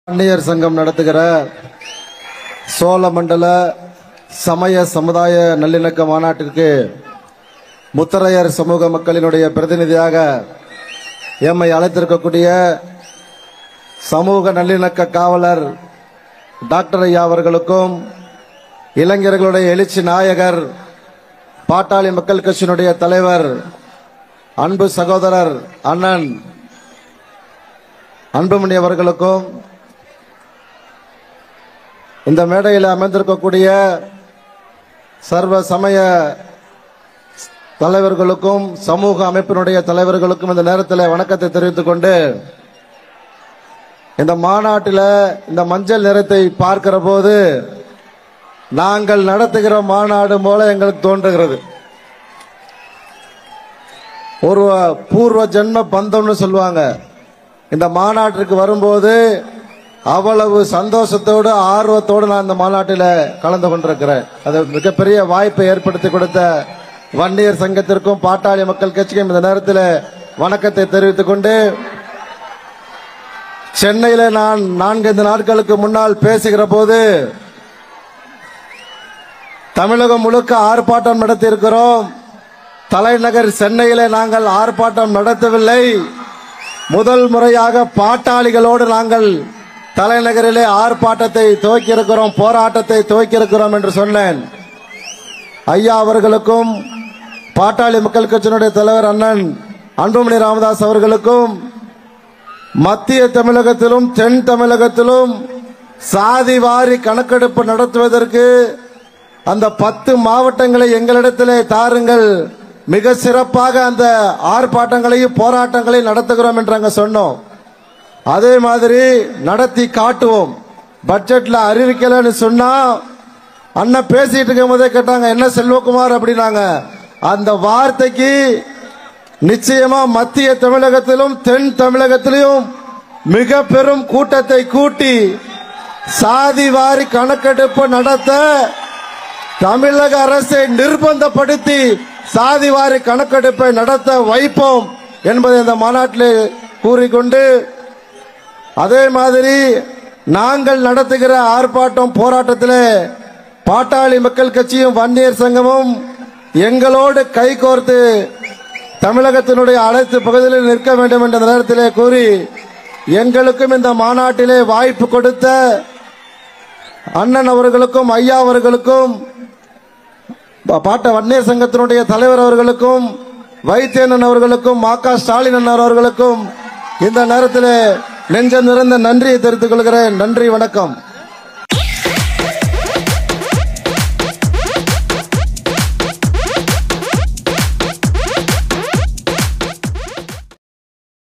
வன்னியர் சங்கம் நடத்துகிற சோழமண்டல சமய சமுதாய நல்லிணக்க மாநாட்டிற்கு முத்தரையர் சமூக மக்களினுடைய பிரதிநிதியாக எம்மை அழைத்திருக்கக்கூடிய சமூக நல்லிணக்க காவலர் டாக்டர் ஐயா அவர்களுக்கும் இளைஞர்களுடைய எழுச்சி நாயகர் பாட்டாளி மக்கள் கட்சியினுடைய தலைவர் அன்பு சகோதரர் அண்ணன் அன்புமணி அவர்களுக்கும் இந்த மேடையில் அமர்ந்திருக்கக்கூடிய சர்வ சமய தலைவர்களுக்கும் சமூக அமைப்பினுடைய தலைவர்களுக்கும் இந்த நேரத்தில் வணக்கத்தை தெரிவித்துக் கொண்டு இந்த மாநாட்டில் இந்த மஞ்சள் நிறத்தை பார்க்கிற போது நாங்கள் நடத்துகிற மாநாடு போல எங்களுக்கு தோன்றுகிறது. ஒரு பூர்வ ஜென்ம பந்தம்னு சொல்லுவாங்க. இந்த மாநாட்டிற்கு வரும்போது அவ்வளவு சந்தோஷத்தோடு ஆர்வத்தோடு நான் இந்த மாநாட்டில் கலந்து கொண்டிருக்கிறேன். அது மிகப்பெரிய வாய்ப்பை ஏற்படுத்தி கொடுத்த வன்னியர் சங்கத்திற்கும் பாட்டாளி மக்கள் கட்சிக்கும் இந்த நேரத்தில் வணக்கத்தை தெரிவித்துக் கொண்டு, சென்னையில் நான் 4 நாட்களுக்கு முன்னால் பேசுகிற போது தமிழகம் முழுக்க ஆர்ப்பாட்டம் நடத்தியிருக்கிறோம். தலைநகர் சென்னையிலே நாங்கள் ஆர்ப்பாட்டம் நடத்தவில்லை. முதல் முறையாக பாட்டாளிகளோடு நாங்கள் தலைநகரிலே ஆர்ப்பாட்டத்தை துவக்கியிருக்கிறோம், போராட்டத்தை துவக்கியிருக்கிறோம் என்று சொன்னேன். ஐயா அவர்களுக்கும் பாட்டாளி மக்கள் கட்சியினுடைய தலைவர் அண்ணன் அன்புமணி ராமதாஸ் அவர்களுக்கும் மத்திய தமிழகத்திலும் தென் தமிழகத்திலும் சாதி வாரி கணக்கெடுப்பு நடத்துவதற்கு அந்த 10 மாவட்டங்களை எங்களிடத்திலே தாருங்கள், மிக சிறப்பாக அந்த ஆர்ப்பாட்டங்களையும் போராட்டங்களையும் நடத்துகிறோம் என்று அங்க சொன்னோம். அதே மாதிரி நடத்தி காட்டுவோம். பட்ஜெட்ல அறிவிக்கலன்னு சொன்னா அண்ணன் பேசிட்டு இருக்கும் போதே கேட்டாங்க, என்ன செல்வகுமார் அப்படின்னாங்க. அந்த வார்த்தைக்கு நிச்சயமா மத்திய தமிழகத்திலும் தென் தமிழகத்திலும் மிக பெரும் கூட்டத்தை கூட்டி சாதி வாரி கணக்கெடுப்பு நடத்த தமிழக அரசை நிர்பந்தப்படுத்தி சாதி வாரி கணக்கெடுப்பை நடத்த வைப்போம் என்பதை இந்த மாநாட்டில் கூறிக்கொண்டு, அதே மாதிரி நாங்கள் நடத்துகிற ஆர்ப்பாட்டம் போராட்டத்தில் பாட்டாளி மக்கள் கட்சியும் வன்னியர் சங்கமும் எங்களோடு கைகோர்த்து தமிழகத்தினுடைய அனைத்து பகுதிகளில் நிற்க வேண்டும் என்ற நேரத்திலே கூறி, எங்களுக்கும் இந்த மாநாட்டிலே வாய்ப்பு கொடுத்த அண்ணன் அவர்களுக்கும் ஐயா அவர்களுக்கும் வன்னியர் சங்கத்தினுடைய தலைவர் அவர்களுக்கும் வைத்தியண்ணன் அவர்களுக்கும் மா.க. ஸ்டாலின் அண்ணன் அவர்களுக்கும் இந்த நேரத்தில் நெஞ்சம் நிறைந்த நன்றியை தெரிவித்துக் கொள்கிறேன். நன்றி, வணக்கம்.